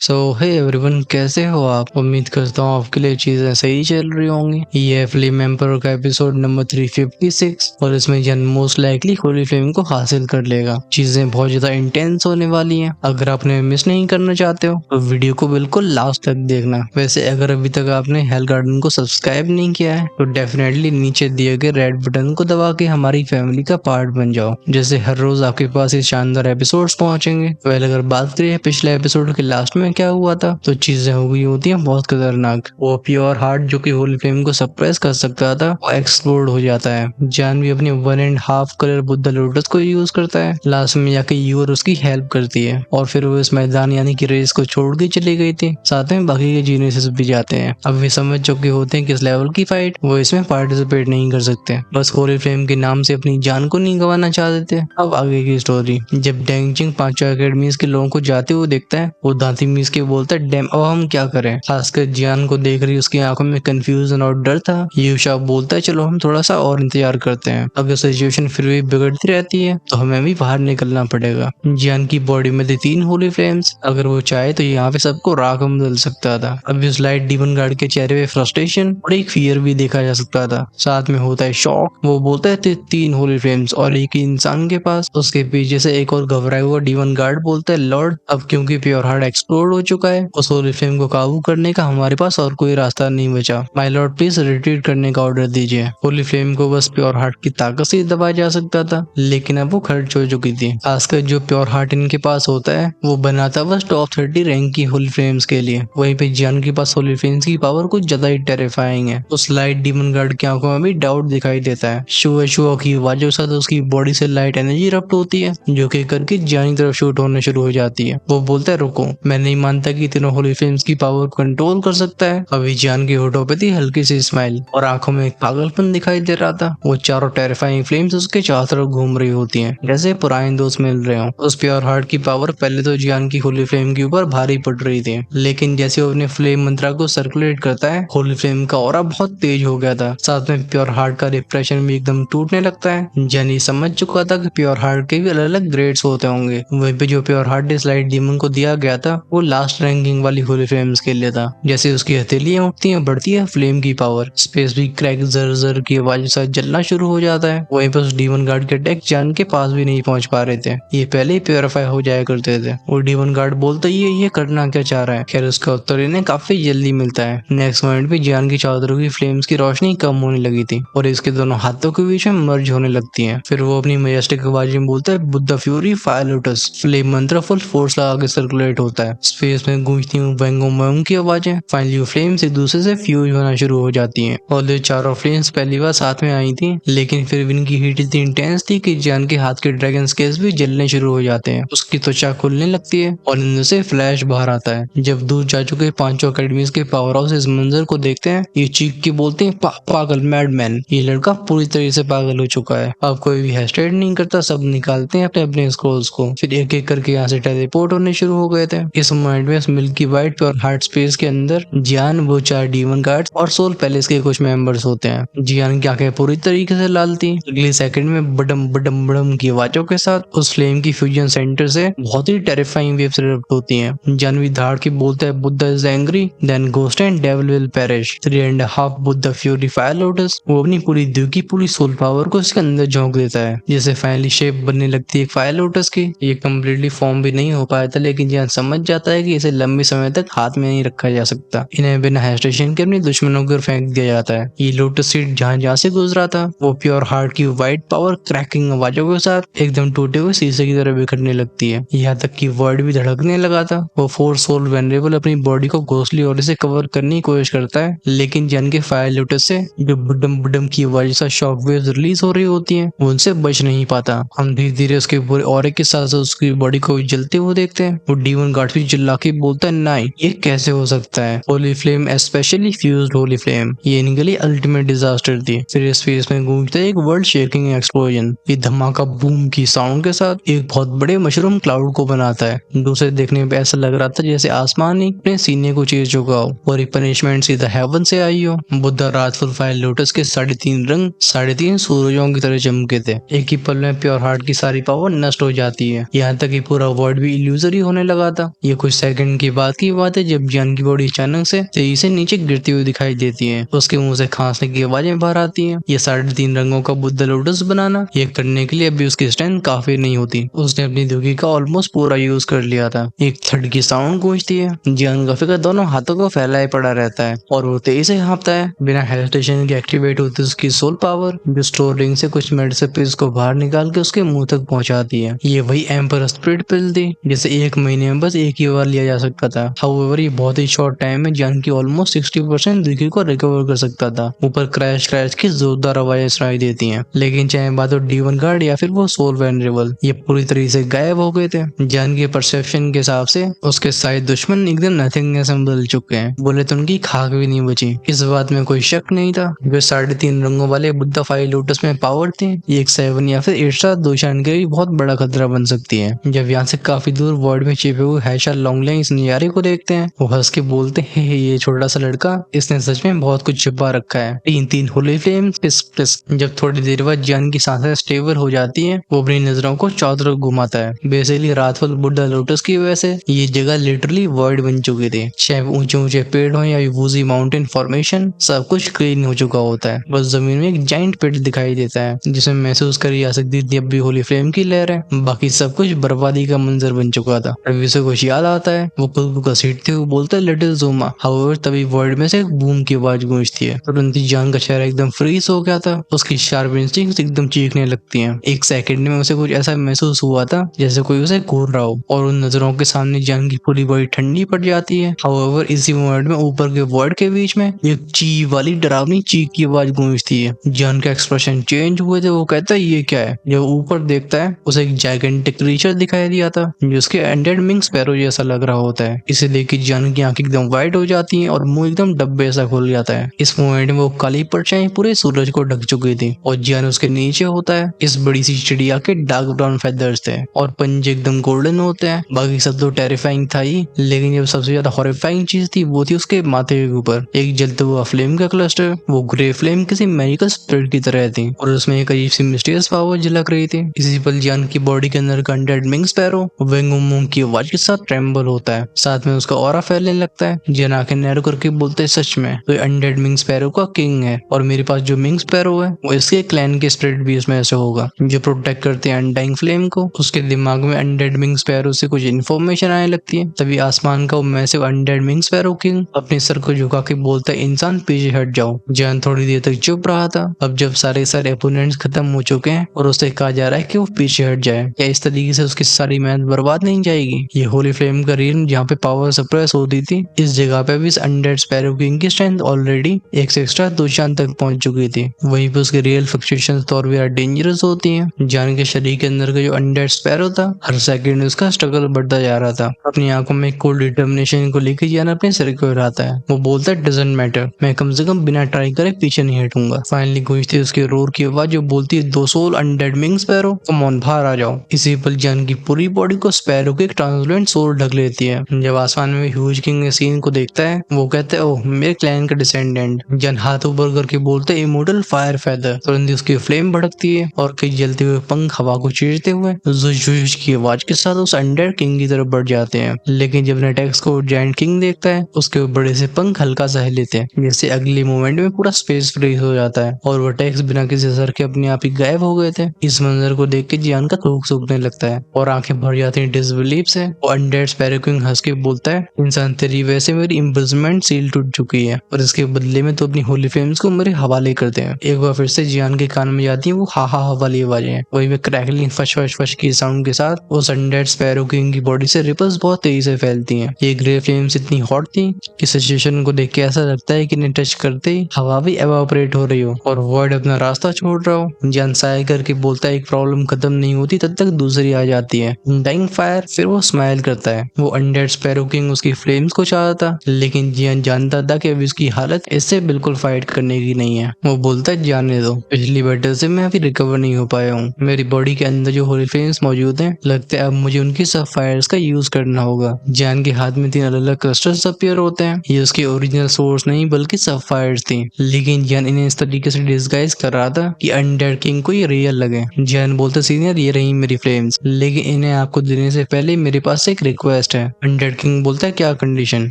सो hey everyone, कैसे हो आप? उम्मीद करता हूँ आपके लिए चीजें सही चल रही होंगी। ये फ्लेम एम्पर का एपिसोड नंबर 356 और इसमें जन मोस्ट लाइकली होली फ्लेम को हासिल कर लेगा। चीजें बहुत ज्यादा इंटेंस होने वाली हैं। अगर आपने मिस नहीं करना चाहते हो तो वीडियो को बिल्कुल लास्ट तक देखना। वैसे अगर अभी तक आपने हेल गार्डन को सब्सक्राइब नहीं किया है तो डेफिनेटली नीचे दिए गए रेड बटन को दबा के हमारी फैमिली का पार्ट बन जाओ, जैसे हर रोज आपके पास ये शानदार एपिसोड्स पहुंचेंगे। पहले अगर बात करें पिछले एपिसोड के लास्ट में क्या हुआ था, तो चीजें हो गई होती हैं बहुत खतरनाक। वो प्योर हार्ट जो कि होली फ्लेम को सप्रेस कर सकता था वो एक्सप्लोड हो जाता है। जान भी अपनी 1.5 कलर बुद्धा लोटस को यूज करता है। लास्ट में जाके यूर उसकी हेल्प करती है और फिर वो इस मैदान यानी कि रेस को छोड़ के चली गई थी। साथ में बाकी के जीनियस भी जाते हैं। अब वे समझ चुके होते हैं किस लेवल की फाइट वो इसमें पार्टिसिपेट नहीं कर सकते, बस होली फ्लेम के नाम से अपनी जान को नहीं गंवाना चाहते थे। अब आगे की स्टोरी। जब डेंगचिंग पांचों एकेडमीज के लोगों को जाते हुए देखता है वो दांती मीस के बोलता है, डैम अब हम क्या करें। खासकर जियान को देख रही उसकी आंखों में कंफ्यूजन और डर था। यूशा बोलता है, चलो हम थोड़ा सा और इंतजार करते हैं। अगर सिचुएशन फिर भी बिगड़ती रहती है तो हमें भी बाहर निकलना पड़ेगा। जियान की बॉडी में थी 3 होली फ्लेम्स। अगर वो चाहे तो यहाँ पे सबको राख में बदल सकता था। अब इस लाइट डीमन गार्ड के चेहरे पे फ्रस्ट्रेशन और एक फियर भी देखा जा सकता था। साथ में होता है शॉक। वो बोलता है 3 होली फ्लेम्स और एक ही इंसान के पास। उसके पीछे से एक और घबराया हुआ डीमन गार्ड बोलता है, लॉर्ड अब क्योंकि प्योर हार्ट एक्सप्लोड हो चुका है उस होली फ्लेम को काबू करने का हमारे पास और कोई रास्ता नहीं बचा। माय लॉर्ड प्लीज रिट्रीट करने का ऑर्डर दीजिए। होली फ्लेम को बस प्योर हार्ट की ताकत से दबाया जा सकता था, लेकिन अब वो खर्च हो चुकी थी। खासकर जो प्योर हार्ट इनके पास होता है वो बनाता बस टॉप 30 रैंक की होली फ्लेम्स के लिए। वहीं पे जियान के पास होली फ्लेम्स की पावर कुछ ज्यादा ही टेरिफाइंग है। उस लाइट डीमन गार्ड की आंखों में भी डाउट दिखाई देता है। शुआ की आवाजों के साथ उसकी बॉडी से लाइट एनर्जी रप्ट होती है जो कि करके जियान की तरफ शूट होने शुरू हो जाती है। वो बोलता है, रुको, मैं नहीं मानता कि तीनों होली फ्लेम्स की पावर को कंट्रोल कर सकता है। अभी जियान की होठों पे थी हल्की सी स्माइल और आंखों में एक पागलपन दिखाई दे रहा था। वो चारों टेरिफाइंग फ्लेम्स उसके चारों तरफ घूम रही होती हैं जैसे पुराने दोस्त मिल रहे हो। उस प्योर हार्ट की पावर पहले तो जियान की होली फ्लेम के ऊपर भारी पड़ रही थी, लेकिन जैसे वो अपने फ्लेम मंत्रा को सर्कुलेट करता है होली फ्लेम का ऑरा बहुत तेज हो गया था। साथ में प्योर हार्ट का रिप्रेशन भी एकदम टूटने लगता है। जैनी समझ चुका था कि प्योर हार्ट के भी अलग अलग ग्रेड्स होते होंगे। वहीं पे जो प्योर हार्ट इस लाइट डीमन को दिया गया था वो लास्ट रैंकिंग वाली होली फ्लेम्स के लिए था। जैसे उसकी हथेलियां उठती हैं बढ़ती है फ्लेम की पावर। स्पेस भी क्रैक जर जर की आवाज के साथ जलना शुरू हो जाता है। वहीं पर उस डीमन गार्ड के अटैक जान के पास भी नहीं पहुंच पा रहे थे। ये पहले ही प्योरीफाई हो जाया करते थे। वो डीमन गार्ड बोलता ये करना क्या चाह रहा है। खैर उसका उत्तर इन्हें काफी जल्दी मिलता है। नेक्स्ट मोमेंट पे जान की चादरों की फ्लेम्स की रोशनी कम होने लगी थी और इसके दोनों हाथों के बीच में मर्ज होने लगती है। फिर वो अपनी मजेस्टिक आवाज में बोलता है, Buddha fury fire lotus. Flame मंत्र फुल फोर्स लगा के सर्कुलेट होता है। स्पेस में गूंजती हुई वेंगोमोम की आवाजें। फाइनली फ्लेम्स एक दूसरे से फ्यूज होना शुरू हो जाती हैं। और ये चारों फ्लेम्स पहली बार साथ में आई थी, लेकिन फिर भी इनकी हीट इतनी इंटेंस थी कि जान के हाथ के ड्रैगन स्केल्स भी जलने शुरू हो जाते हैं। उसकी त्वचा खुलने लगती है और इनमें से फ्लैश बाहर आता है। जब दूर जा चुके पांचों अकेडमीज के पावर हाउस इस मंजर को देखते हैं ये चीख के बोलते हैं, पागल मैडमैन, ये लड़का पूरी तरह से पागल हो चुका है। अब कोई भी हेस्टेट नहीं करता, सब निकालते हैं अपने अपने स्क्रोल्स को। फिर एक एक करके यहाँ से टेलीपोर्ट होने शुरू हो गए थे। इस मोमेंट में milky white pure heart space के अंदर जियान, वो 4 डीमन गार्ड्स और सोल पैलेस के कुछ मेंबर्स होते हैं। जियान की आंखें पूरी तरीके से लाल थी। अगले सेकंड में बडम बडम बडम की आवाजों के साथ उस फ्लेम की फ्यूजन सेंटर से बहुत ही टेरिफाइंग वेव्स इरप्ट होती हैं। जानवी धाड़ की बोलता है, Buddha is angry, then ghost and devil will perish. 3.5 Buddha fury fire lotus वो अपनी पूरी दिल की पूरी सोल पावर को इसके अंदर झोंक देता है, जिससे फाइनली शेप बनने लगती है फायर लोटस की। ये कम्प्लीटली फॉर्म भी नहीं हो पाया था, लेकिन जियान समझ जाता है कि इसे लंबे समय तक हाथ में नहीं रखा जा सकता। इन्हें बिना हेस्टेशन के अपने दुश्मनों की ओर फेंक दिया जाता है। ये लोटस सीड जहाँ से गुजरा था वो प्योर हार्ट की व्हाइट पावर क्रैकिंग आवाजों के साथ एकदम टूटे हुए शीशे की तरह बिखरने लगती है। यहाँ तक कि वर्ड भी धड़कने लगा था। वो 4 सोल वेनरेबल अपनी बॉडी को घोंसली और से कवर करने की कोशिश करता है, लेकिन जन के फायर लोटस से जो बुडम बुडम की आवाज से शॉक वेव्स रिलीज हो रही होती हैं वो उनसे बच नहीं पाता। हम धीरे धीरे उसके पूरे ऑरे के साथ उसकी बॉडी को जलते हुए देखते हैं। वो डीमन गार्ड भी चिल्ला के बोलता है, नहीं ये कैसे हो सकता है। Holi flame specially fused Holi flame ये इनके लिए अल्टीमेट डिजास्टर थी। फिर स्पेस में गूंजता एक वर्ल्ड शेकिंग एक्सप्लोजन। ये धमाका बूम की साउंड के साथ एक बहुत बड़े मशरूम क्लाउड को बनाता है। दूसरे देखने में ऐसा लग रहा था जैसे आसमान ही अपने सीने को चीर चुका हो और ये पनिशमेंट सीधा हेवन से आई हो। बुद्धा रातफुल फायर लोटस के 3.5 रंग 3.5 सूरजों की तरह चमके थे। एक ही पल में प्योर हार्ट की सारी पावर नष्ट हो जाती है। यहाँ तक कि पूरा वर्ल्ड भी इल्यूजरी होने लगा था। ये कुछ कुछ सेकंड की बात है जब जियान की बॉडी अचानक से तेजी से नीचे गिरती हुई दिखाई देती है। उसके मुंह से खांसने की आवाजें बाहर आती हैं। ये 3.5 रंगों का बुद्ध लोटस बनाना ये करने के लिए अभी उसकी स्ट्रेंथ काफी नहीं होती। उसने अपनी दुखी का ऑलमोस्ट पूरा यूज कर लिया था। एक थर्ड की साउंड गूंजती है। जियान का फिगर दोनों हाथों को फैलाए पड़ा रहता है और वो तेजी से हाँफता है। बिना हेजिटेशन के एक्टिवेट होती है उसकी सोल पावर, जो स्टोर रिंग से कुछ मेडिसिन को बाहर निकाल के उसके मुंह तक पहुंचाती है। ये वही एम्पर स्पिरिट पिल थी जिसे 1 महीने में बस एक ही बार लिया जा सकता था। हाउएवर ये बहुत ही शॉर्ट टाइम में जियान की ऑलमोस्ट 60% दुखी को रिकवर कर सकता था। ऊपर क्रैश की जोरदार आवाजें सुनाई देती हैं। लेकिन चाहे बात हो डीवन गार्ड या फिर वो सोल वेनरेबल, ये पूरी तरीके से गायब हो गए थे। जियान के परसेप्शन के हिसाब से उसके सारे दुश्मन एकदम नथिंगनेस में बदल चुके हैं। बोले तो उनकी खाक भी नहीं बची। इस बात में कोई शक नहीं था। जो 3.5 रंगों वाले बुद्धा फाइव लोटस में पावर थे, ये एक 7 या फिर 8 स्टार दोशान के लिए बहुत बड़ा खतरा बन सकती है। जब यहाँ से काफी दूर वर्ल्ड में छिपे हुए हैशा लॉन्गलिंग इस नजारे को देखते हैं, वो हंस के बोलते हैं, ये छोटा सा लड़का, इसने सच में बहुत कुछ छिपा रखा है। 3 होली फ्लेम पिस पिस। जब थोड़ी देर बाद जियान की सांसें स्टेबल हो जाती हैं, वो अपनी नजरों को चारों तरफ घुमाता है। बेसिकली रातफल बुद्धा लोटस की वजह से ये जगह लिटरली वर्ल्ड बन चुकी थी। चाहे ऊंचे ऊंचे पेड़ हो या वूजी माउंटेन फॉर्मेशन, सब कुछ क्लीन हो चुका होता है। बस जमीन में एक जाइंट पिट दिखाई देता है जिसमें महसूस करी जा सकती थी अब भी होली फ्लेम की लहर है। बाकी सब कुछ बर्बादी का मंजर बन चुका था। रवि से कुछ याद आता है, वो खुद को घसीटते हुए बोलता है लिटिल ज़ूमा। हाउएवर तभी वर्ल्ड में से एक बूम की आवाज गूंजती है। तुरंत ही जान का चेहरा एकदम फ्रीज हो गया था। उसकी शार्प इंस्टिंक्ट्स एकदम चीखने लगती हैं। एक सेकंड में उसे कुछ ऐसा महसूस हुआ था जैसे कोई उसे घूर रहा हो, और उन नजरों के सामने जान की पूरी बॉडी ठंडी पड़ जाती है। हाउएवर इसी मोमेंट में ऊपर के वर्ड के बीच में एक ची वाली डरावनी चीख की आवाज गूंजती है। जान का एक्सप्रेशन चेंज हुए थे। वो कहता है ये क्या है। जब ऊपर देखता है उसे एक जायगेंटिक क्रीचर दिखाई दिया था जिसके एंडेड मिंग स्पैरो जैसा लग रहा होता है। इसे देख के जान की आंखें एकदम वाइड हो जाती हैं और मुंह एकदम डब्बे सा खुल जाता है। इस मोमेंट में वो काली परछाई पूरे सूरज को ढक चुकी थी और जान उसके नीचे होता है। इस बड़ी सी चिड़िया के डार्क ब्राउन फेदर्स थे और पंजे एकदम गोल्डन होते हैं। बाकी सब तो टेरिफाइंग था ही, लेकिन जब सबसे ज्यादा हॉरिफाइंग चीज थी वो थी उसके माथे के ऊपर एक जलता हुआ फ्लेम का क्लस्टर। वो ग्रे फ्लेम किसी मैजिकल स्पिरिट की तरह थी और उसमें एक अजीब सी मिस्टीरियस पावर झलक रही थी। इसी पल जान की बॉडी के अंदर का अनडेड मिंग स्पैरो वेंगुम की आवाज के साथ ट्रेम्बल होता है। साथ में उसका ऑरा फैलने लगता है। जियान आंखें नैरो करके बोलते हैं सच में तो अनडेड मिंग स्पैरो का किंग है और मेरे पास जो मिंग स्पैरो है वो इसके क्लैन के स्पिरिट भी इसमें ऐसे होगा जो प्रोटेक्ट करते हैं अनडाइंग फ्लेम को। उसके दिमाग में अनडेड मिंग स्पैरो से कुछ इन्फॉर्मेशन आने लगती है। तभी आसमान का वो massive undead wing sparrow king अपने सर को झुका के बोलता है इंसान पीछे हट जाओ। जियान थोड़ी देर तक चुप रहा था। अब जब सारे अपोनेंट्स खत्म हो चुके हैं और उससे कहा जा रहा है कि वो पीछे हट जाए, क्या इस तरीके से उसकी सारी मेहनत बर्बाद नहीं जाएगी। ये होली फ्लेम का रीजन जहाँ पे पावर सप्रेस होती थी, इस जगह पे भी इस अनडेड स्पैरो किंग की स्ट्रेंथ ऑलरेडी एक से एक्स्ट्रा 2 चांद तक पहुंच चुकी थी। वहीं पे उसके रियल फ्लक्चुएशंस तो और भी डेंजरस होती हैं। जान के शरीर के अंदर का जो अनडेड स्पैरो था, हर सेकंड उसका स्ट्रगल बढ़ता जा रहा था। अपनी आंखों में कोल्ड डिटर्मिनेशन को लेकर जान अपने सिर को हिलाता है। वो बोलता है डजंट मैटर, मैं कम से कम बिना ट्राई करे पीछे नहीं हटूंगा। फाइनली गूंजती उसके रोर की आवाज जो बोलती है 2 soul undead wing sparrow, come on बाहर आ जाओ। इसी पल जान की पूरी बॉडी को स्पैरो के एक ट्रांसलेंट सोल ढक लेती है। जब आसमान में ह्यूज किंग के सीन को देखता है, वो कहता है ओह मेरे क्लैन का डिसेंडेंट। जन हाथ ऊपर करके बोलते है इमोर्टल फायर फेदर। तुरंत उसकी फ्लेम भड़कती है और कई जलते हुए पंख हवा को चीरते हुए जुश की आवाज के साथ उस अनडेड किंग की तरफ बढ़ जाते हैं। लेकिन जब नेटेक्स को जायंट किंग देखता है, उसके बड़े से पंख हल्का सा हिल लेते हैं जैसे अगले मोमेंट में पूरा स्पेस फ्रीज हो जाता है और वो टैक्स बिना किसी असर के अपने आप ही गायब हो गए थे। इस मंजर को देख के जियान का थूक सूखने लगता है और आंखें भर जाती हैं डिसबिलीफ से। वो अनडेड स्पैरो किंग हंस के बोलता है इंसान तेरी वजह से मेरी इम्प्रिजनमेंट सील टूट चुकी है और इसके बदले में तो अपनी होली फ्लेम्स को मेरे हवाले करते हैं। एक बार फिर से जियान के कान में जाती है वो हा हा वाली आवाजें। वही में क्रैकलिंग फश फश फश की साउंड के साथ उस अनडेड स्पैरो किंग की बॉडी से रिपल्स बहुत तेजी से फैलती हैं। ये ग्रे फ्लेम्स इतनी हॉट थी कि सिचुएशन को देख के ऐसा लगता है कि इन्हें टच करते ही हवा भी एवापोरेट हो रही हो और वर्ड अपना रास्ता छोड़ रहा हो। जियान साय करके बोलता है एक प्रॉब्लम खत्म नहीं होती तब तक दूसरी आ जाती है, डाइंग फायर। फिर वो स्माइल करता है। वो अनडेड स्पैरो किंग उसकी फ्लेम्स को चाहता था, लेकिन जियान जानता था कि अभी उसकी हालत इससे बिल्कुल फाइट करने की नहीं है। वो बोलता है जाने दो, पिछली बैटल से मैं अभी रिकवर नहीं हो पाया हूँ। मेरी बॉडी के अंदर जो होली फ्लेम्स मौजूद हैं, लगता है अब मुझे उनकी सब फायर्स का यूज करना होगा। जियान के हाथ में 3 अलग अलग क्रिस्टल्स अपीयर होते हैं। ये उसके ओरिजिनल सोर्स नहीं बल्कि सब फायर्स थी, लेकिन जियान इन्हें इस तरीके से डिस्गाइज कर रहा था कि अनडेड किंग को ये रियल लगे। जियान बोलते सीनियर ये रही मेरी फ्लेम्स, लेकिन इन्हें आपको देने से पहले मेरे पास एक रिक्वेस्ट रिक्वेस्ट है। अनडेड किंग बोलता है क्या कंडीशन।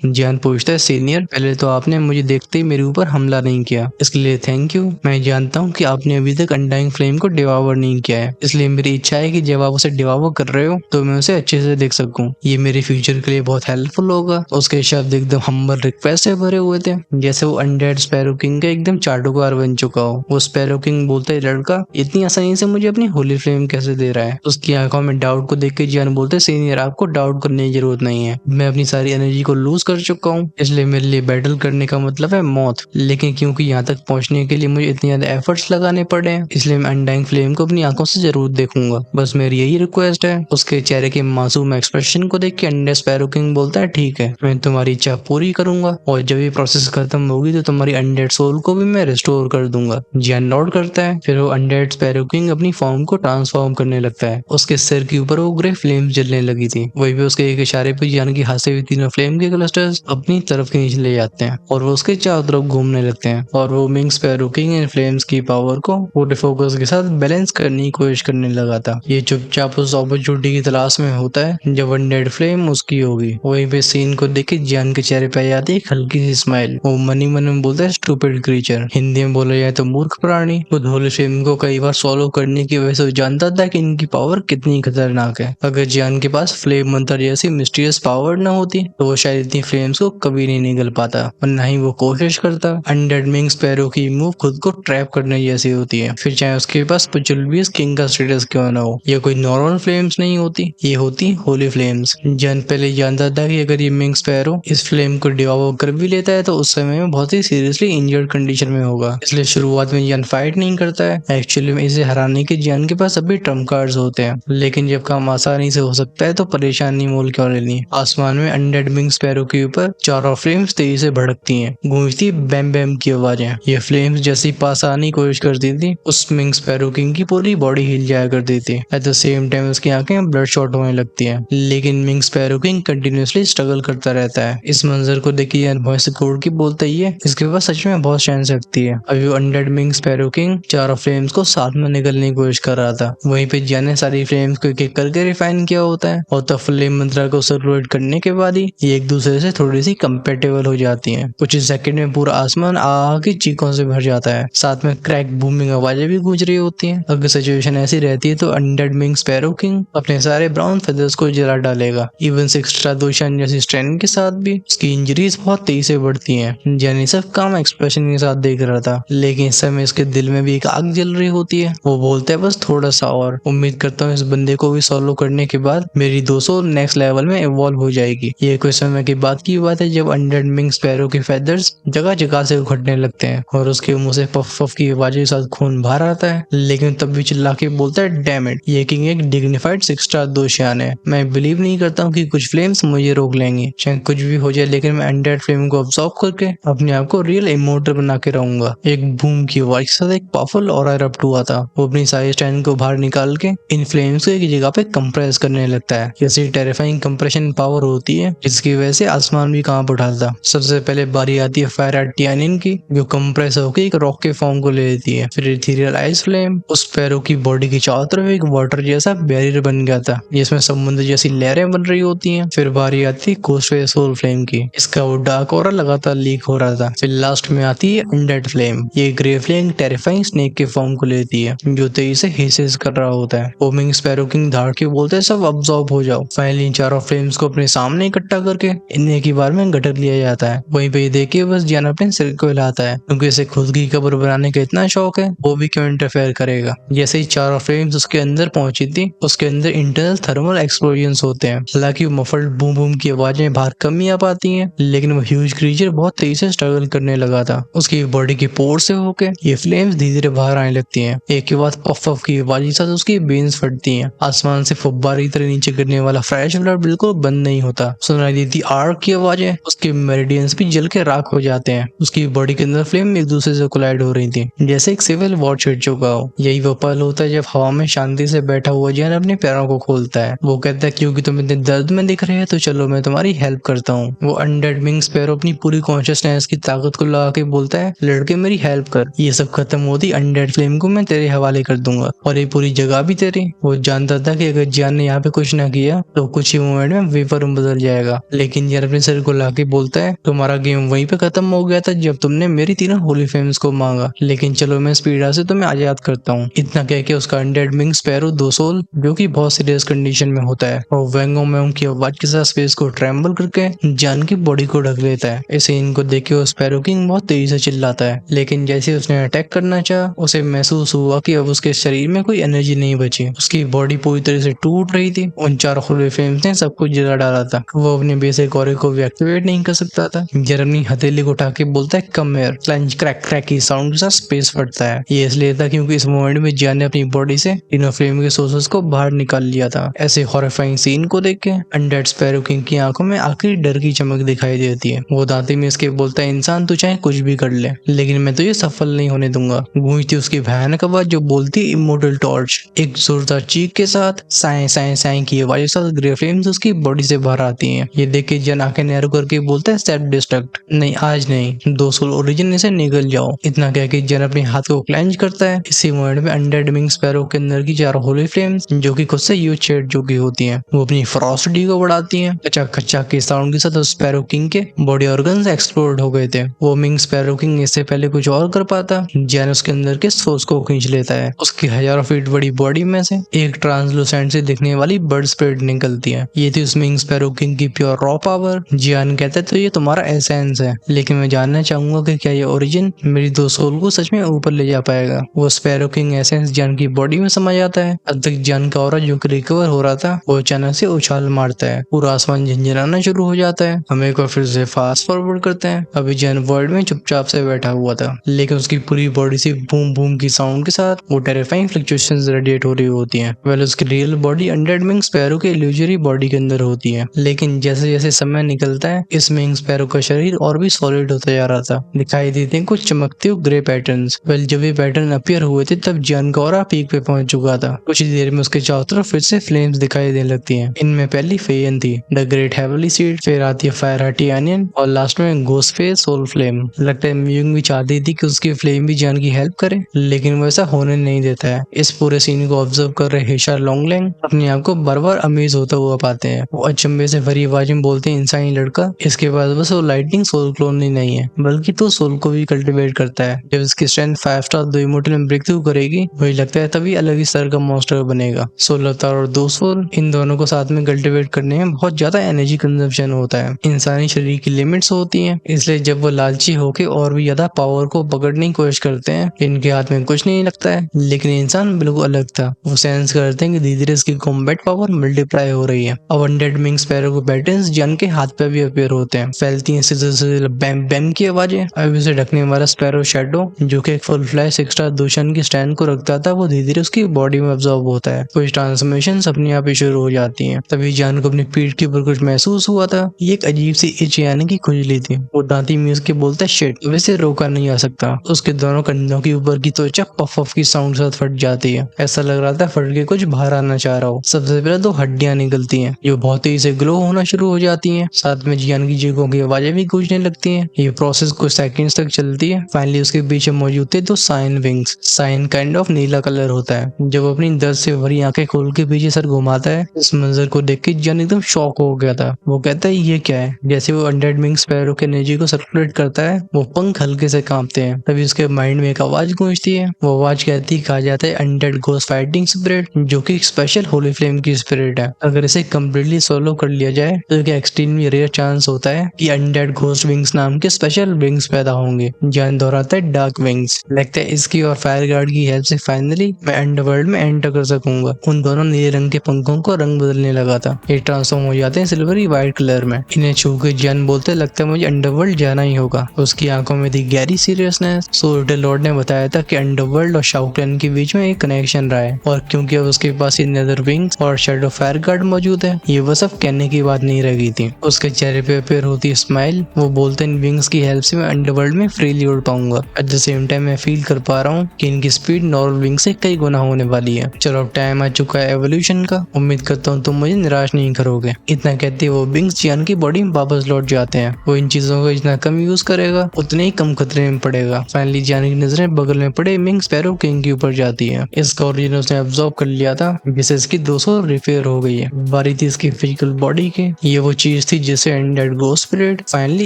जियान पूछता है सीनियर, पहले तो आपने मुझे देखते ही मेरे ऊपर हमला नहीं किया, इसके लिए थैंक यू। मैं जानता हूँ कि आपने अभी तक अनडाइंग फ्लेम को डिवावर नहीं किया है, इसलिए मेरी इच्छा है कि जब आप उसे डिवावर कर रहे हो तो मैं उसे अच्छे से देख सकूं। ये मेरे फ्यूचर के लिए बहुत हेल्पफुल होगा। उसके शब्द एकदम हम्बल रिक्वेस्ट से भरे हुए थे, जैसे वो अनडेड स्पैरो किंग का एकदम चाटुकार बन चुका हो। वो स्पैरो किंग बोलता है लड़का इतनी आसानी से मुझे अपनी होली फ्लेम कैसे दे रहा है। उसकी आंखों में डाउट को देख के जियान बोलते सीनियर आपको डाउट करने की जरूरत नहीं है, मैं अपनी सारी एनर्जी को लूज कर चुका हूँ, इसलिए मेरे लिए बैटल करने का मतलब है मौत। लेकिन क्योंकि यहाँ तक पहुंचने के लिए मुझे इतने ज्यादा एफर्ट्स लगाने पड़े हैं, इसलिए मैं अनडाइंग फ्लेम को अपनी आंखों से जरूर देखूंगा, बस मेरी यही रिक्वेस्ट है। उसके चेहरे के मासूम एक्सप्रेशन को देख के अनडेड स्पैरो किंग बोलता है ठीक है, मैं तुम्हारी इच्छा पूरी करूंगा और जब ये प्रोसेस खत्म होगी तो तुम्हारी अनडेड सोल को भी मैं रिस्टोर कर दूंगा। जियान नोट करता है। फिर वो अनडेड स्पैरो किंग अपनी फॉर्म को ट्रांसफॉर्म करने लगता है। उसके सिर के ऊपर वो ग्रे फ्लेम जलने लगी थी। वही पे उसके एक इशारे पे जियान की हाथ से हुई तीनों फ्लेम के क्लस्टर्स अपनी तरफ खींच ले जाते हैं और वो उसके चारों तरफ घूमने लगते हैं और वो Ming sparrow king in flames की पावर को पूरे फोकस के साथ बैलेंस करने की कोशिश करने लगा था। ये चुपचाप उस अपॉर्चुनिटी की तलाश में होता है जब अनडेड फ्लेम उसकी होगी। वहीं पे सीन को देख के जियान के चेहरे पे आ जाती है एक हल्की सी स्माइल। वो मनी मन में बोलता है स्टूपिड क्रीचर, हिंदी में बोला जाए तो मूर्ख प्राणी। वो होली फ्लेम को कई बार सॉल्व करने की वजह से जानता था कि इनकी पावर कितनी खतरनाक है। अगर जियान के पास फ्लेम मंत्र जैसी मिस्टीरियस पावर न होती तो वो शायद इतनी फ्लेम्स को कभी नहीं निगल पाता और न ही वो कोशिश करता। अनडेड मिंग स्पैरो की मूव खुद को ट्रैप करने जैसी होती है, फिर चाहे उसके पास पुचुलबीस किंग का स्टेटस क्यों न हो। ये कोई नॉर्मल फ्लेम्स नहीं होती, ये होती होली फ्लेम्स। जन पहले जानता था कि अगर ये मिंग स्पैरो इस फ्लेम को डिवॉर कर भी लेता है तो उस समय में बहुत ही सीरियसली इंजर्ड कंडीशन में होगा, इसलिए शुरुआत में जन फाइट नहीं करता है। एक्चुअली में इसे हराने के जन के पास अभी ट्रम्प कार्ड्स होते हैं, लेकिन जब काम आसानी से हो सकता है तो परेशानी मोल क्यों लेनी। आसमान में अनडेड मिंग स्पैरो के ऊपर चारों फ्लेम्स तेजी से भड़कती हैं, गूंजती बैम बैम की आवाजें। ये फ्लेम्स जैसी पास आने की कोशिश करती थी उस मिंग स्पैरो किंग की पूरी बॉडी हिल जाया करती थी। एट द सेम टाइम उसकी आंखें ब्लड शॉट होने लगती हैं, लेकिन Ming sparrow king continuously struggle करता रहता है। इस मंजर को देखिए यार वॉइस कोड की बोलता ही है इसके पास सच में बहुत शान शक्ति है। अभी वो अनडेड मिंग स्पैरो किंग चारों फ्लेम्स को साथ में निकलने की कोशिश कर रहा था। वहीं पे जियान ने सारी फ्लेम्स को एक एक करके रिफाइन किया होता है और तब फ्लेम मंत्रा को सर्कुलेट करने के बाद ही ये एक दूसरे से थोड़ी सी कंपेटेबल हो जाती हैं। कुछ ही सेकंड में पूरा आसमान आग की चीखों से भर जाता है, साथ में क्रैक बूमिंग आवाजें भी गूंज रही होती हैं। अगर सिचुएशन ऐसी रहती है तो अनडेड मिंग स्पैरो किंग अपने सारे ब्राउन फेदर्स को जला डालेगा। इवन सिक्स्ट्रा दोशान जैसी स्ट्रेंथ के साथ भी उसकी इंजरीज बहुत तेजी से बढ़ती हैं। जानी सब काम एक्सप्रेशन के साथ देख रहा था, लेकिन इस समय इसके दिल में भी एक आग जल रही होती है। वो बोलता है बस थोड़ा सा और, उम्मीद करता हूँ इस बंदे को भी सॉल्व करने के बाद मेरी 200 नेक्स्ट लेवल में इवॉल्व हो जाएगी। ये कुछ समय की बात है जब अनडेड मिंग स्पैरो के फेदर्स जगह जगह से उखड़ने लगते हैं और उसके मुंह से पफ पफ की आवाज के साथ खून बाहर आता है, लेकिन तब भी चिल्ला के बोलता है डैम इट, ये किंग एक डिग्निफाइड 6 स्टार दोशियान है। मैं बिलीव नहीं करता हूँ कि कुछ फ्लेम्स मुझे रोक लेंगे, चाहे कुछ भी हो जाए, लेकिन मैं अनडेड फ्लेम को अब्सॉर्ब करके अपने आप को रियल इमोर्टल बना के रहूंगा। एक बूम की आवाज के साथ एक पावरफुल ऑरा इरप्ट हुआ था। वो अपनी सारी स्ट्रेंथ को बाहर निकाल के इन फ्लेम्स को एक जगह पे कंप्रेस करने लगता है। ऐसी टेरिफाइंग कंप्रेशन पावर होती है जिसकी वजह से आसमान भी कांप उठा था। सबसे पहले बारी आती है फायर टियानिन की, जो कंप्रेस होकर एक रॉक के फॉर्म को ले लेती है। फिर इथेरियल आइस फ्लेम उस पैरों की बॉडी की चारों तरफ एक वाटर जैसा बैरियर बन गया था, जिसमें समुद्र जैसी लहरें बन रही होती हैं। फिर बारी आती है कोस्टवे सोल फ्लेम की, इसका वो डार्क ऑरा लगातार लीक हो रहा था। फिर लास्ट में आती है अनडेड फ्लेम। ये ग्रे फ्लेम टेरिफाइंग स्नेक के फॉर्म को लेती है, जो तेजी से हिसेस कर रहा होता है। ओमिंग स्पैरो किंग धाड़ के बोलते हैं सब अब्सॉर्ब हो जाओ। फाइनली चारों फ्लेम्स को अपने सामने इकट्ठा करके इन्हें एक ही बार में गटर लिया जाता है। वहीं पे देखिए बस जियान अपने सिर को हिलाता है, क्योंकि इसे खुद की कब्र बनाने का इतना शौक है, वो भी क्यों इंटरफेयर करेगा। जैसे ही चारों फ्लेम्स उसके अंदर पहुंची थी, उसके अंदर इंटरनल थर्मल एक्सप्लोजन्स होते हैं। हालांकि मफल्ड बूम बूम की आवाजें बाहर कम ही आ पाती हैं, लेकिन वो ह्यूज क्रीचर बहुत तेजी से स्ट्रगल करने लगा था। उसकी बॉडी के पोर से होके ये फ्लेम्स धीरे धीरे बाहर आने लगती हैं। एक के बाद पफ पफ की आवाज के साथ उसकी बेन्स फटती हैं। आसमान से फुब्बारे की तरह नीचे गिरने वाला फ्रेश ब्लड बिल्कुल बंद नहीं होता। सुनाई देती आर्क की आवाजें, उसके मेरिडियंस भी जल के राख हो जाते हैं। उसकी बॉडी के अंदर फ्लेम एक दूसरे से कोलाइड हो रही थी, जैसे एक सिविल वॉर छिड़ चुका हो। यही वो पल होता है जब हवा में शांति से बैठा हुआ जियान अपने पैरों को खोलता है। वो कहता है क्योंकि तुम इतने दर्द में दिख रहे हैं तो चलो मैं तुम्हारी हेल्प करता हूँ। वो अनडेड मिंग स्पैरो अपनी पूरी कॉन्शियसनेस की ताकत को लगा के बोलता है लड़के मेरी हेल्प कर, ये सब खत्म होती अनडेड फ्लेम को मैं तेरे हवाले कर दूंगा और ये पूरी जगह भी तेरी। वो जानता था कि अगर जियान ने यहाँ पे कुछ ना किया तो कुछ ही मोमेंट में वेपर में बदल जाएगा। लेकिन जैन अपने सर को लाके बोलता है तुम्हारा गेम वहीं पे खत्म हो गया था जब तुमने मेरी तीनों होली फ्लेम्स को मांगा, लेकिन चलो मैं स्पीडा से तुम्हें आजाद करता हूँ। इतना कह के उसका अनडेड विंग स्पैरो 2 सोल जो कि बहुत सीरियस कंडीशन में होता है और वेंगो में उनकी आवाज के साथ स्पेस को ट्रैम्बल करके जैन की बॉडी को ढक लेता है। इस सीन को देख के वो स्पैरो किंग बहुत तेजी से चिल्लाता है, लेकिन जैसे उसने अटैक करना चाहा उसे महसूस हुआ कि अब उसके शरीर में कोई एनर्जी नहीं बची। उसकी बॉडी पूरी तरह से टूट रही थी। उन 4 होली फ्लेम्स ने सब कुछ जला डाला था। वो अपने बेसिक ऑरे को भी एक्टिवेट नहीं कर सकता था। जर्मनी हथेली को उठा के बोलता है कम हियर। क्लंच क्रैक क्रैक की साउंड के साथ स्पेस फटता है। ये इसलिए था क्योंकि इस मोमेंट में जैन ने अपनी बॉडी से तीनों फ्लेम के सोर्सेस को बाहर निकाल लिया था। ऐसे हॉरिफाइंग सीन को देख के अनडेड स्पैरो किंग की आंखों में आखिरी डर की चमक दिखाई देती है। वो दांती में इसके बोलता है इंसान तू चाहे कुछ भी कर ले लेकिन मैं तुझे सफल नहीं होने दूंगा। गूंजती उसकी भयानक आवाज जो बोलती इमोर्टल टॉर्च। एक जोरदार चीख के साथ साए साए साए की आवाज के साथ ग्रे फ्लेम्स उसकी बॉडी से बाहर आती हैं। ये देख के जन आंखें नैरो करके बोलता है सेल्फ डिस्ट्रक्ट। नहीं आज नहीं, 2 सोल ओरिजिन से निकल जाओ। इतना कह के जन अपने हाथ को क्लेंच करता है। इसी मोमेंट में अनडेड विंग स्पैरो के अंदर की 4 होली फ्लेम्स जो कि खुद से यूज शेड जो की होती हैं वो अपनी फ्रॉस्टिटी को बढ़ाती हैं। कचा कचा के साउंड के साथ स्पैरो किंग के बॉडी ऑर्गन्स एक्सप्लोड हो गए थे। वो मिंग स्पैरो किंग इससे पहले कुछ और कर पाता। जैन उसके अंदर के सोर्स को खींच लेता है। उसकी हजारों फीट बड़ी बॉडी में से एक ट्रांसलूसेंट से दिखने वाली बर्ड स्प्रेड निकलती है। ये थी उस मिंग स्पैरो किंग की प्योर रॉ पावर। जैन कहता है तो ये तुम्हारा एसेंस है, लेकिन मैं जानना चाहूंगा कि क्या ये ओरिजिन मेरी 2 सोल को सच में ऊपर ले जा पाएगा। वो स्पैरो किंग एसेंस जैन की बॉडी में समा जाता है। अब तक जैन का ऑरा जो कि रिकवर हो रहा था वो अचानक से उछाल मारता है। पूरा आसमान झंझनाना शुरू हो जाता है। हमें एक बार फिर से फास्ट फॉरवर्ड करते हैं। अभी जैन वर्ल्ड में चुपचाप से बैठा हुआ था, लेकिन उसकी पूरी बॉडी से बूम बूम की साउंड के साथ वो टेरिफाइंग फ्लक्चुएशंस रेडिएट हो रही होती हैं। वेल उसकी real body undead wing sparrow के इल्यूजरी बॉडी के अंदर होती है। लेकिन जैसे जैसे समय निकलता है इस मिंग स्पैरो का शरीर और भी सॉलिड होता जा रहा था। दिखाई देते हैं कुछ चमकते हुए ग्रे पैटर्न्स। वेल जब ये पैटर्न अपीयर हुए थे तब जैन का ऑरा पीक पे पहुंच चुका था। कुछ ही देर में उसके चारों तरफ फिर से फ्लेम्स दिखाई देने लगती हैं। इनमें पहली फेयन थी, द ग्रेट हेवली सीड, फिर आती है फायर हार्टी एनियन और लास्ट में घोस्ट फेस सोल फ्लेम। लगता है म्यूंग भी चाहती थी कि उसकी फ्लेम भी जैन की हेल्प करे, लेकिन वैसा होने नहीं देता है। इस पूरे सीन को ऑब्जर्व कर रहे हेशा लॉन्गलैंग अपने आप को बार बार अमेज होता हुआ पाते हैं। वो अचंभे से भरी आवाज में बोलते हैं इंसानी लड़का, इसके पास बस वो लाइटनिंग सोल क्लोन ही नहीं है बल्कि तो सोल को भी कल्टिवेट करता है। जब इसकी स्ट्रेंथ 5 स्टार 2 इमोर्टल में ब्रेक थ्रू करेगी वही लगता है तभी अलग ही स्तर का मॉन्स्टर बनेगा। 16 अवतार और 2 सोल इन दोनों को साथ में कल्टिवेट करने में बहुत ज्यादा एनर्जी कंजप्शन होता है। इंसानी शरीर की लिमिट्स होती हैं, इसलिए जब वो लालची होके और भी ज्यादा पावर को पकड़ने की कोशिश करते हैं इनके हाथ में कुछ नहीं लगता है। लेकिन इंसान बिल्कुल अलग था। वो सेंस करते हैं कि धीरे धीरे इसकी कॉम्बैट पावर मल्टीप्लाई हो रही है। अब अनडेड मिंग स्पैरो को पैटर्न्स जन के हाथ पे भी अपीयर होते हैं। फैलती हैं सिजल बैम बैम की आवाजें। अब इसे ढकने वाला स्पैरो शैडो जो कि एक फुल फ्लैश एक्स्ट्रा दूषण की स्टैंड को रखता था वो धीरे धीरे उसकी बॉडी में अब्सॉर्ब होता है। कुछ ट्रांसफॉर्मेशंस अपने आप ही शुरू हो जाती हैं। तभी जान को अपनी पीठ के ऊपर कुछ महसूस हुआ था। ये एक अजीब सी इच यानी की खुजली थी। वो दांती में उसके बोलता है शिट, वैसे रोका नहीं आ सकता। उसके दोनों कंधों के ऊपर की त्वचा पफ पफ की साउंड साथ फट जाती है। ऐसा लग रहा था फट के कुछ बाहर आना चाह रहा हो। सबसे पहले 2 हड्डियां निकलती हैं जो बहुत तेजी से ग्लो होना शुरू हो जाती हैं। साथ में जियान की चीखों की आवाजें भी गूंजने लगती हैं। ये प्रोसेस कुछ सेकंड्स तक चलती है। फाइनली उसके पीछे मौजूद थे 2 shine wings. Shine kind of नीला कलर होता है। जब अपनी दर्द से भरी आंखें खोल के पीछे सर घुमाता है इस मंजर को देख के जियान एकदम शॉक हो गया था। वो कहता है ये क्या है। जैसे वो अनडेड मिंग स्पैरो के एनर्जी को सर्कुलेट करता है वो पंख हल्के से कांपते हैं। तभी उसके माइंड में एक आवाज गूंजती है। वो आवाज कहती कहा जाता है अनडेड घोस्ट फाइटिंग स्पिरिट जो कि एक स्पेशल होली फ्लेम की स्पिरिट है। अगर इसे कम्प्लीटली सोलो कर लिया जाए तो एक एक्सट्रीमली रेयर चांस होता है कि अनडेड घोस्ट विंग्स नाम के स्पेशल विंग्स पैदा होंगे। जान दोहराता है डार्क विंग्स। लगता है इसकी और फायर गार्ड की हेल्प से फाइनली मैं अंडरवर्ल्ड में एंटर कर सकूंगा। उन दोनों नीले रंग के पंखों को रंग बदलने लगा था। ये ट्रांसफॉर्म हो जाते हैं सिल्वरी व्हाइट कलर में। इन्हें छू के जान बोलते लगता है मुझे अंडरवर्ल्ड जाना ही होगा। उसकी आंखों में थी गहरी सीरियसनेस। सोल्टर लॉर्ड ने बताया था कि अंडरवर्ल्ड और शाउक्लन के बीच में एक कनेक्शन रहा है और क्योंकि अब उसके पास ये नेदर विंग्स और शैडो फायर गार्ड मौजूद है ये वो सब कहने की बात नहीं रह गई थी। उसके चेहरे पे अपीयर होती है स्माइल। वो बोलते इन विंग्स की हेल्प से मैं अंडरवर्ल्ड में फ्रीली उड़ पाऊंगा। एट द सेम टाइम मैं फील कर पा रहा हूँ कि इनकी स्पीड नॉर्मल विंग से कई गुना होने वाली है। चलो अब टाइम आ चुका है एवोल्यूशन का। उम्मीद करता हूँ तुम मुझे निराश नहीं करोगे। इतना कहते वो विंग्स जियान की बॉडी में वापस लौट जाते हैं। वो इन चीजों को जितना कम यूज करेगा उतने ही कम खतरे में पड़ेगा। फाइनली जियान की नजरें बगल में पड़े मिंग स्पैरो किंग के ऊपर जाती है। इसका ओरिजिन उसने अब्सॉर्ब कर लिया था जिससे इसकी 200 रिपेयर हो गई है। बारी थी इसकी फिजिकल बॉडी की। ये वो चीज थी जिसे undead ghost spirit finally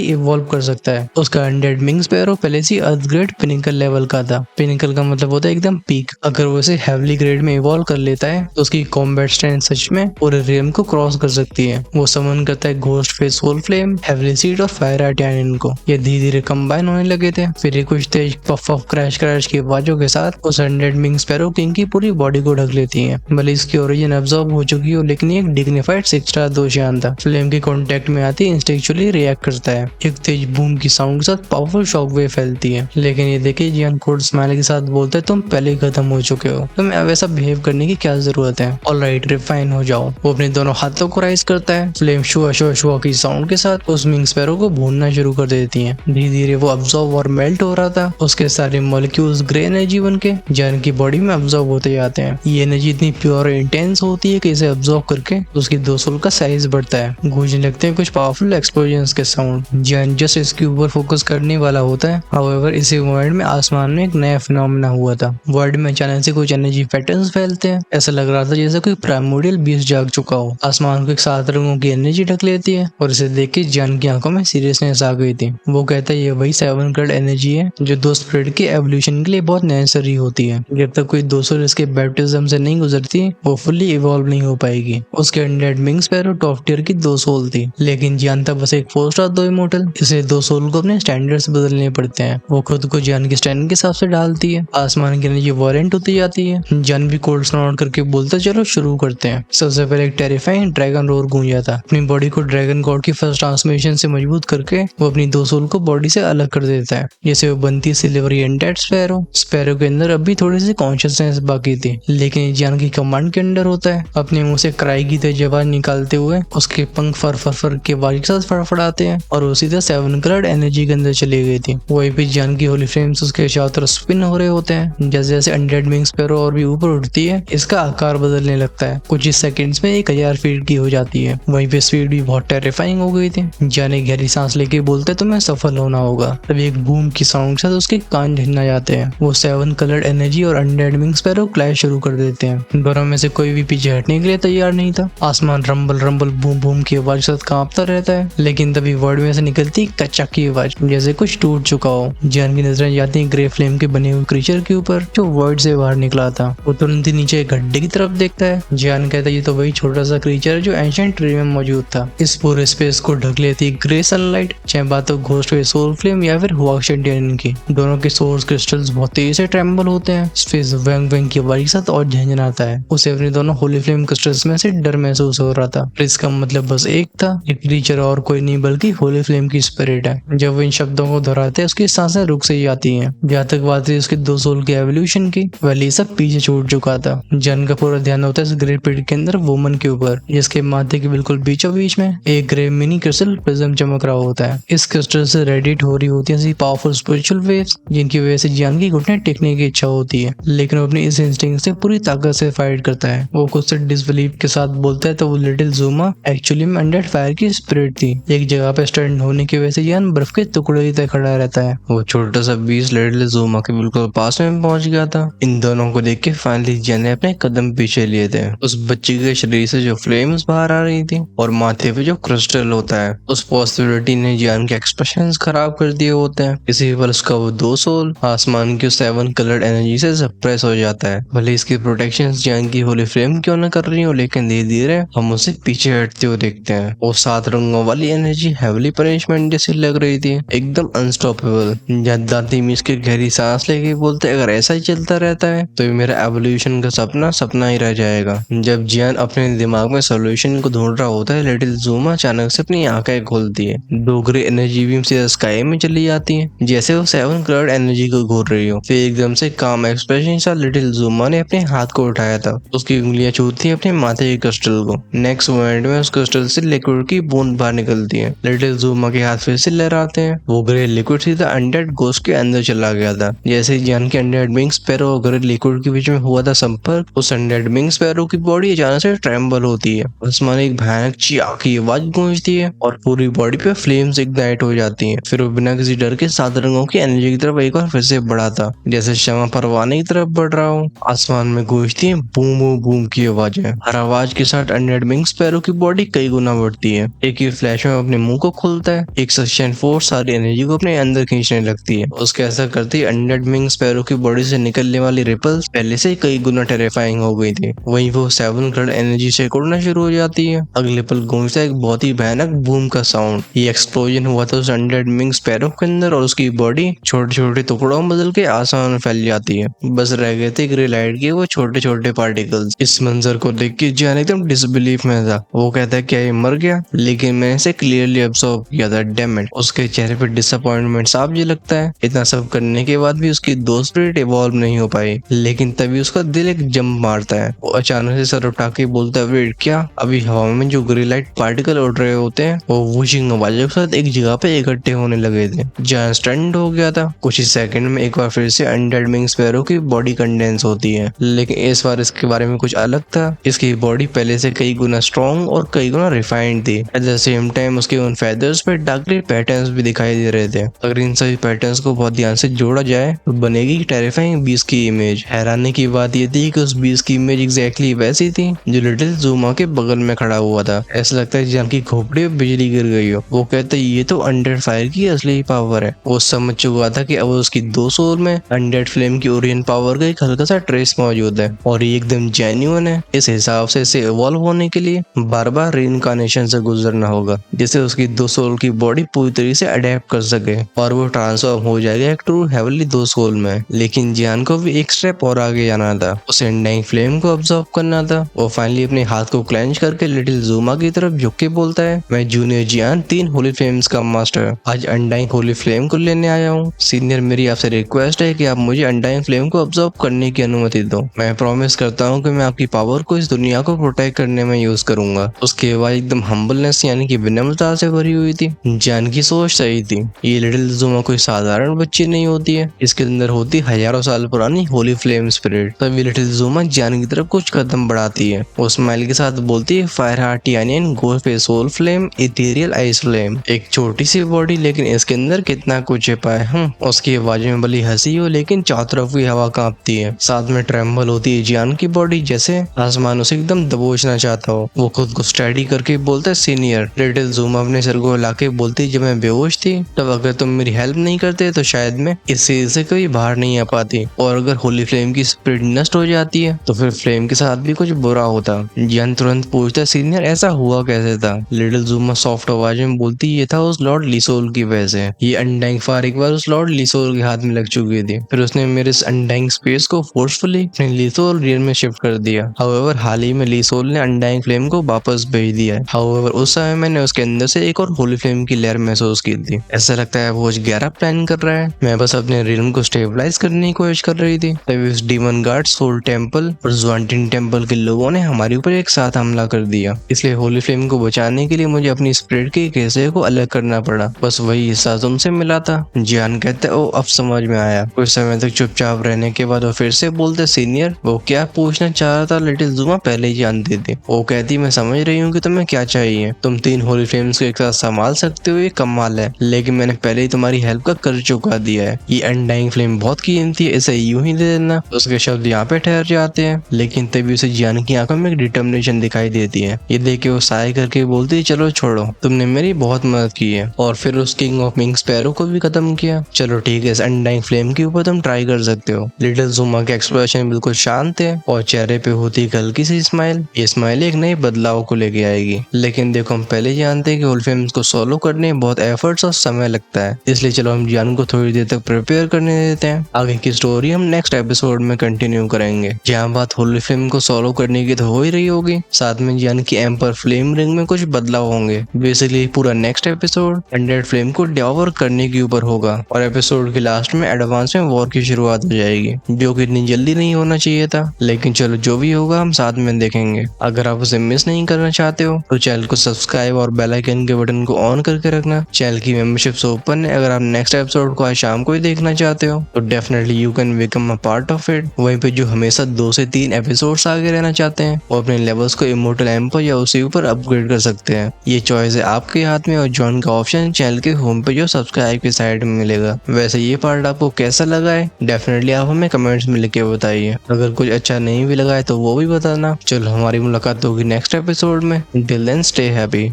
evolve कर सकता है। उसका अनडेड विंग स्पैरो पहले से अर्थ ग्रेड पिनिकल लेवल का था। पिनिकल का मतलब होता है एकदम पीक। अगर वो इसे हेवली ग्रेड में इवॉल्व कर लेता है तो उसकी कॉम्बैट स्ट्रेंथ सच में पूरे रियम को क्रॉस कर सकती है। वो समन करता है ghost face soul flame, heavenly seed और फायर आर्टियन को। ये धीरे धीरे कंबाइन होने लगे थे। फिर ये कुछ तेज पफ ऑफ क्रैश क्रैश की आवाजों के साथ उस अनडेड विंग स्पैरो किंग की पूरी बॉडी को ढक लेती है। भले इसकी ओरिजिन अब्सॉर्ब हो चुकी हो, लेकिन ये एक डिग्निफाइड 6 स्टार दोशियान था। फ्लेम के कांटेक्ट में आती इंस्टिंक्चुअली रिएक्ट करता है। एक तेज बूम की साउंड के साथ पावरफुल शॉक वेव फैलती है। लेकिन ये देखे जियान कोड स्माइल के साथ बोलता है तुम पहले ही खत्म हो चुके हो, तुम्हें अब ऐसा बिहेव करने की क्या जरूरत है। ऑलराइट रिफाइन हो जाओ। वो अपने दोनों हाथों को राइज करता है। फ्लेम शुआ शुआ शुआ की साउंड के साथ उस विंग स्पैरो को भूनना शुरू कर देती है। धीरे धीरे वो अब्सॉर्ब और मेल्ट हो रहा था। उसके सारे मॉलिक्यूल्स ग्रे एनर्जी बन के जियान की बॉडी में अब्सॉर्ब होते जाते हैं। ये एनर्जी इतनी प्योर और इंटेंस होती है कि इसे अब्सॉर्ब करके उसकी 2 सोल का साइज बढ़ता है। गूंजने लगते हैं कुछ पावरफुल एक्सप्लोजंस के साउंड। जियान जस्ट इसके ऊपर फोकस करने वाला होता है। हाउएवर इसी मोमेंट में आसमान में एक नया फिनोमेना हुआ था। वर्ल्ड में अचानक से कुछ एनर्जी पैटर्न्स फैलते हैं। ऐसा लग रहा था जैसे कोई प्राइमोर्डियल बीस्ट जाग चुका हो। आसमान को एक 7 रंगों की एनर्जी ढक लेती है और इसे देख के जियान की आंखों में सीरियसनेस आ गई थी। वो कहता है ये वही 7 कलर्ड एनर्जी है जो 2 स्पिरिट के एवोल्यूशन के लिए बहुत नेसेसरी होती है। जब तक कोई 200 इसके बैप्टिज्म से नहीं गुजरती वो फुल्ली इवॉल्व नहीं हो पाएगी। उसके undead wing sparrow top tier की 2 सोल थी, लेकिन जियान था बस एक 4 स्टार 2 इमोर्टल। इसे 2 सोल को अपने स्टैंडर्ड्स बदलने पड़ते हैं। वो खुद को जियान के स्टैंडर्ड के हिसाब से डालती है। आसमान की एनर्जी वायलेंट होती जाती है। जियान भी कोल्ड स्नॉट करके बोलता चलो शुरू करते हैं। सबसे पहले एक टेरिफाइंग ड्रैगन रोर गूंजा था। अपनी बॉडी को ड्रैगन गॉड की फर्स्ट ट्रांसमिशन से मजबूत करके वो अपनी 2 सोल को बॉडी से अलग कर देता है। जैसे वो बनती है सिल्वरी अनडेड स्पैरो। स्पैरो के अंदर अब भी थोड़ी सी कॉन्शियसनेस बाकी थी, लेकिन जियान की कमांड के अंडर होता है। अपने मुंह से क्राई की तेज आवाज निकालते हुए उसके पंख फर फर फर के आवाज के साथ फड़फड़ाते हैं और उसी तरह 7 कलर्ड एनर्जी के अंदर चली गई थी। वही भी जियान की होली फ्लेम्स उसके चारों तरफ स्पिन हो रहे होते हैं। जैसे जैसे अनडेड विंग स्पैरो और भी ऊपर उठती है इसका आकार बदलने लगता है। कुछ ही सेकंड्स में 1000 फीट की हो जाती है। वहीं पे स्पीड भी बहुत टेरिफाइंग हो गई थी। जियान एक गहरी सांस लेके बोलते तुम्हें सफल होना होगा। तभी एक बूम की साउंड के साथ उसके कान झिन्ना जाते हैं। वो 7 कलर्ड एनर्जी और अनडेड विंग स्पैरो क्लैश शुरू कर देते हैं। दोनों में से कोई भी पीछे हटने के लिए तैयार नहीं था। आसमान रंबल रंबल बूम बूम की आवाज के साथ कांपता रहता है। लेकिन तभी वर्ड में से निकलती कच्चा की आवाज जैसे कुछ टूट चुका हो। जियान की नजरें जाती है ग्रे फ्लेम के बने हुए क्रीचर के ऊपर जो वर्ड से बाहर निकला था। वो तुरंत ही नीचे एक गड्ढे की तरफ देखता है। जियान कहता है ये तो वही छोटा सा क्रीचर है जो एंशिएंट ट्री में मौजूद था। इस पूरे स्पेस को ढक लेती ग्रे सनलाइट, चाहे बात हो घोस्ट वे सोल फ्लेम या फिर हुआक्शेंटियन की। दोनों के सोर्स क्रिस्टल्स बहुत तेजी से ट्रेम्बल होते हैं। स्पेस वैंग वैंग की आवाज के साथ और झंझनाता है। उसे अपने दोनों होली फ्लेम क्रिस्टल्स में से डर महसूस हो रहा था। इसका मतलब बस एक था, एक क्रीचर और कोई नहीं बल्कि होली फ्लेम की स्पिरिट है। जब वो इन शब्दों को दोहराते हैं उसकी सांसें रुक से जाती हैं। जहाँ तक बात है उसके 2 सोल के एवोल्यूशन की, वही सब पीछे छूट चुका था। जन का पूरा ध्यान होता है इस ग्रे पिट के अंदर वुमन के ऊपर, जिसके माथे के बिल्कुल बीचों बीच में एक ग्रे मिनी क्रिस्टल प्रिज्म चमक रहा होता है। इस क्रिस्टल से रेडिएट हो रही होती है पावरफुल स्पिरिचुअल वेव्स, जिनकी वजह से जियान की घुटने टेकने की इच्छा होती है। लेकिन वो अपनी इस इंस्टिंक्ट से पूरी ताकत से फाइट करता है। वो खुद से डिसबिलीव के साथ बोलता है तो वो लिटिल ज़ूमा एक्चुअली में अनडेड फायर की स्पिरिट थी। एक जगह पे स्टैंड होने की वजह से जियान बर्फ के टुकड़े की तरह खड़ा रहता है। वो छोटा सा बीस्ट लिटिल ज़ूमा के बिल्कुल पास में पहुंच गया था। इन दोनों को देख के फाइनली जियान ने अपने कदम पीछे लिए थे। उस बच्ची के शरीर से जो फ्लेम्स बाहर आ रही थी और माथे पे जो क्रिस्टल होता है, उस पॉसिबिलिटी ने जियान के एक्सप्रेशंस खराब कर दिए होते हैं। इसी पर उसका वो 2 सोल आसमान की 7 कलर्ड एनर्जी से सप्रेस हो जाता है। भले इसकी प्रोटेक्शन जियान की होली फ्लेम क्यों न कर रही हो, लेकिन धीरे धीरे हम उसे पीछे हटते हुए देखते हैं। वो 7 रंगों वाली एनर्जी हेवली पनिशमेंट जैसी लग रही थी, एकदम अनस्टॉपेबल। दादी मिस के गहरी सांस लेके बोलते अगर ऐसा ही चलता रहता है तो मेरा एवोल्यूशन का सपना सपना ही रह जाएगा। जब जियान अपने दिमाग में सोल्यूशन को ढूंढ रहा होता है, लिटिल ज़ूमा अचानक से अपनी आंखें खोलती है। 2 ग्रे एनर्जी बीम से स्काई में चली जाती है, जैसे वो 7 कलर्ड एनर्जी को घूर रही हो। फिर एकदम से काम एक्सप्रेशन सा लिटिल ज़ूमा ने अपने हाथ को उठाया था। उसकी उंगलियां छूती अपने माथे के क्रिस्टल को। नेक्स्ट मोमेंट में उस क्रिस्टल से लिक्विड की बूंद बाहर निकलती है। लिटिल ज़ूमा के हाथ फिर से लहराते हैं। वो ग्रे लिक्विड सीधा अनडेड घोस्ट के अंदर चला गया था। जैसे जियान के अनडेड विंग स्पैरो और ग्रे लिक्विड के बीच में हुआ था संपर्क, उस अनडेड विंग स्पैरो की बॉडी अचानक से ट्रेम्बल होती है। आसमान एक भयानक चिया की आवाज गूंजती है और पूरी बॉडी पे फ्लेम्स इग्नाइट हो जाती हैं। फिर वो बिना किसी डर के 7 रंगों की एनर्जी की तरफ एक बार फिर से बढ़ा था, जैसे शमा परवाने की तरफ बढ़ रहा हो। आसमान में गूंजती है बूम बूम बूम की आवाजें। हर आवाज के साथ अनडेड विंग स्पैरो की बॉडी कई गुना बढ़ती है। एक ही फ्लैश में अपने मुंह को खोलता है, एक सस्टेन फोर्स सारी एनर्जी को अपने अंदर खींचने लगती है। उसके ऐसा करते ही अनडेड विंग स्पैरो की बॉडी से निकलने वाली रिपल्स पहले से कई गुना टेरिफाइंग हो गई थी। वहीं वो 7 करोड़ एनर्जी से उड़ना शुरू हो जाती है। अगले पल गूंजता एक बहुत ही भयानक बूम का साउंड। ये एक्सप्लोजन हुआ था उस अनडेड विंग स्पैरो के अंदर और उसकी बॉडी छोटे छोटे टुकड़ों में बदल के आसमान में फैल जाती है। बस रह गए थे ग्रे लाइट के वो छोटे छोटे पार्टिकल्स। इस मंजर को देख के जान एकदम डिसबिलीफ में था। वो कहता है क्या ये मर गया, लेकिन मैंने इसे क्लियरली ऑब्जर्व किया था। Damn it. उसके चेहरे पे डिसअपॉइंटमेंट साफ जी लगता है। इतना सब करने के बाद भी उसकी दो स्पिरिट इवॉल्व नहीं हो पाई। लेकिन तभी उसका दिल एक जंप मारता है। वो अचानक से सर उठा के बोलता है वेट क्या? अभी हवा में जो ग्रे लाइट पार्टिकल उड़ रहे होते हैं वो वूशिंग आवाजों के साथ एक जगह पे इकट्ठे होने लगे थे। जान स्टंड हो गया था। कुछ ही सेकंड में एक बार फिर से अनडेड विंग स्पैरो की बॉडी कंडेंस होती है, लेकिन इस बार इसके बारे में कुछ अलग था। इसकी बॉडी पहले से कई गुना स्ट्रॉन्ग और कई गुना रिफाइंड थी। एट द सेम टाइम उसके उन फेदर्स पे डार्कली पैटर्न्स भी दिखाई दे रहे थे। अगर इन सभी पैटर्न्स को बहुत ध्यान से जोड़ा जाए तो बनेगी टेरिफाइंग बीस्ट की इमेज। हैरानी की बात यह थी कि उस बीस्ट की इमेज एग्जैक्टली वैसी थी जो लिटिल ज़ूमा के बगल में खड़ा हुआ था। ऐसा लगता है जान की खोपड़ी में बिजली गिर गई हो। वो कहते ये तो अनडेड फायर की असली पावर है। वो समझ चुका था कि अब उसकी दो सोल में अनडेड फ्लेम की ओरियन पावर का एक हल्का सा ट्रेस मौजूद है और ये एकदम जेन्युइन है। इस हिसाब से इसे इवॉल्व होने के लिए बार बार रीइंकार्नेशन से गुजरना होगा, जिससे उसकी दो सोल की बॉडी पूरी तरीके से अडेप्ट कर सके और वो ट्रांसफॉर्म हो जाएगा एक ट्रू हेवनली दो सोल में। लेकिन जियान को भी एक स्टेप और आगे जाना था। उसे अनडाइंग फ्लेम को ऑब्जर्व करना था। वो फाइनली अपने हाथ को क्लेंच करके लिटिल ज़ूमा की तरफ झुक के बोलता है मैं जूनियर जियान 3 होली फ्लेम्स का मास्टर आज अनडाइंग होली फ्लेम को लेने आया हूँ। सीनियर मेरी आपसे रिक्वेस्ट है कि आप मुझे अनडाइंग फ्लेम को ऑब्जर्व करने की अनुमति दो। मैं प्रॉमिस करता हूँ कि मैं आपकी पावर को इस दुनिया को प्रोटेक्ट करने में यूज करूंगा। उसके बाद एकदम हम्बलनेस यानी कि विनम्रता से भरी हुई थी। जान की सोच सही थी। ये लिटिल ज़ूमा कोई साधारण बच्ची नहीं होती है। इसके अंदर होती हजारों साल पुरानी होली फ्लेम स्पिरिट। तभी लिटिल ज़ूमा जान की तरफ कुछ कदम बढ़ाती है। वो स्माइल के साथ बोलती है फायर हार्ट यानी गोल्ड पे soul flame ethereal ice flame. एक छोटी सी बॉडी लेकिन इसके अंदर कितना कुछ छिपा है। उसकी आवाज में भली हंसी हो लेकिन चारों तरफ की हवा कांपती है। साथ में ट्रेम्बल होती है जियान की बॉडी जैसे आसमान उसे एकदम दबोचना चाहता हो। वो खुद को स्टडी करके बोलता है सीनियर। लिटिल ज़ूमा अपने सर को हिला के बोलती जब मैं बेहोश थी तब अगर तुम मेरी हेल्प नहीं करते तो शायद मैं इस सीरीज से कभी बाहर नहीं आ पाती, और अगर होली फ्लेम की स्पिरिट नष्ट हो जाती है तो फिर फ्लेम के साथ भी कुछ बुरा होता। जियान तुरंत पूछता है सीनियर ऐसा हुआ कैसे था? लिटिल ज़ूमा सॉफ्ट आवाज में बोलती ये था उस लॉर्ड लिसोल की वजह से। ये अनडाइंग फायर एक बार उस लॉर्ड लिसोल के हाथ में लग चुकी थी, फिर उसने मेरे इस अनडाइंग स्पेस को फोर्सफुली अपने लिसोल रियल में शिफ्ट कर दिया। हाउएवर हाल ही में लिसोल ने अनडाइंग फ्लेम को वापस भेज दिया है। हाउएवर उस समय मैंने उसके अंदर से एक और होली फ्लेम की लहर महसूस की थी। ऐसा लगता है वो 11 प्लान कर रहा है। मैं बस अपने रियल्म को स्टेबलाइज करने की कोशिश कर रही थी। तभी उस डीमन गार्ड सोल टेम्पल और ज़्वांटिन टेम्पल के लोगों ने हमारे ऊपर एक साथ हमला कर दिया। इसलिए होली फ्लेम को बचाने के लिए मुझे अपनी स्पिरिट के एक हिस्से को अलग करना पड़ा। बस वही हिस्सा तुमसे मिला था। जियान कहते ओ अब समझ में आया। कुछ समय तक चुपचाप रहने के बाद वो फिर से बोलते सीनियर वो क्या पूछना चाह रहा था लिटिल ज़ूमा पहले ही जानती थी। वो कहती मैं समझ रही हूँ कि तुम्हें क्या चाहिए। तुम 3 होली फ्लेम्स को एक साथ संभाल सकते हो, ये कमाल है, लेकिन मैंने पहले ही तुम्हारी हेल्प का कर चुका दिया है। ये अनडाइंग फ्लेम बहुत कीमती है, इसे यूं ही दे देना। उसके शब्द यहाँ पे ठहर जाते हैं, लेकिन तभी उसे जियान की आंखों में एक डिटर्मिनेशन दिखाई देती है। ये देख के वो साय करके बोलती चलो छोड़ो, तुमने मेरी बहुत मदद की है। और फिर उस किंग ऑफ विंग स्पैरो को भी खत्म किया। चलो ठीक है, इस अनडाइंग फ्लेम के ऊपर तुम ट्राई कर सकते हो। लिटिल ज़ूमा के एक्सप्रेशन बिल्कुल शांत है और चेहरे पे होती एक हल्की सी स्माइल। ये स्माइल एक नए बदलाव को लेके आएगी। लेकिन देखो हम पहले जानते हैं कि होली फ्लेम्स को सोलो करने में बहुत एफर्ट्स और समय लगता है, इसलिए चलो हम जियान को थोड़ी देर तक प्रिपेयर करने देते हैं। आगे की स्टोरी हम नेक्स्ट एपिसोड में कंटिन्यू करेंगे, जहाँ बात होली फ्लेम को सोलो करने की तो हो ही रही होगी, साथ में जियान की एम्पर फ्लेम रिंग में कुछ बदलाव होंगे। बेसिकली पूरा नेक्स्ट एपिसोड अनडेड फ्लेम को डिवोर करने के ऊपर होगा और एपिसोड के लास्ट में एडवांस में वॉर की शुरुआत हो जाएगी, जो कि इतनी जल्दी नहीं होना चाहिए था। लेकिन चलो जो भी होगा हम साथ में देखेंगे। अगर आप उसे मिस नहीं करना चाहते हो तो चैनल को सब्सक्राइब और बेल आइकन के बटन को ऑन करके रखना। चैनल की मेंबरशिप ओपन है। अगर आप नेक्स्ट एपिसोड को आज शाम को ही देखना चाहते हो तो definitely you can become a part of it. वहीं पे जो हमेशा 2 से 3 एपिसोड्स आगे रहना चाहते हैं वो अपने लेवल्स को इमोर्टल एम्पर या उसी ऊपर अपग्रेड कर सकते हैं। ये चॉइस है आपके हाथ में और जॉइन का ऑप्शन चैनल के होम पे जो सब्सक्राइब की साइड में मिलेगा। वैसे ये पार्ट आपको कैसा लगा है डेफिनेटली आप हमें कमेंट्स में लिख के बताइए। अगर कुछ अच्छा नहीं भी लगा है तो वो भी बताना। चलो हमारी मुलाकात मुलाकात होगी नेक्स्ट एपिसोड में। Till then stay happy.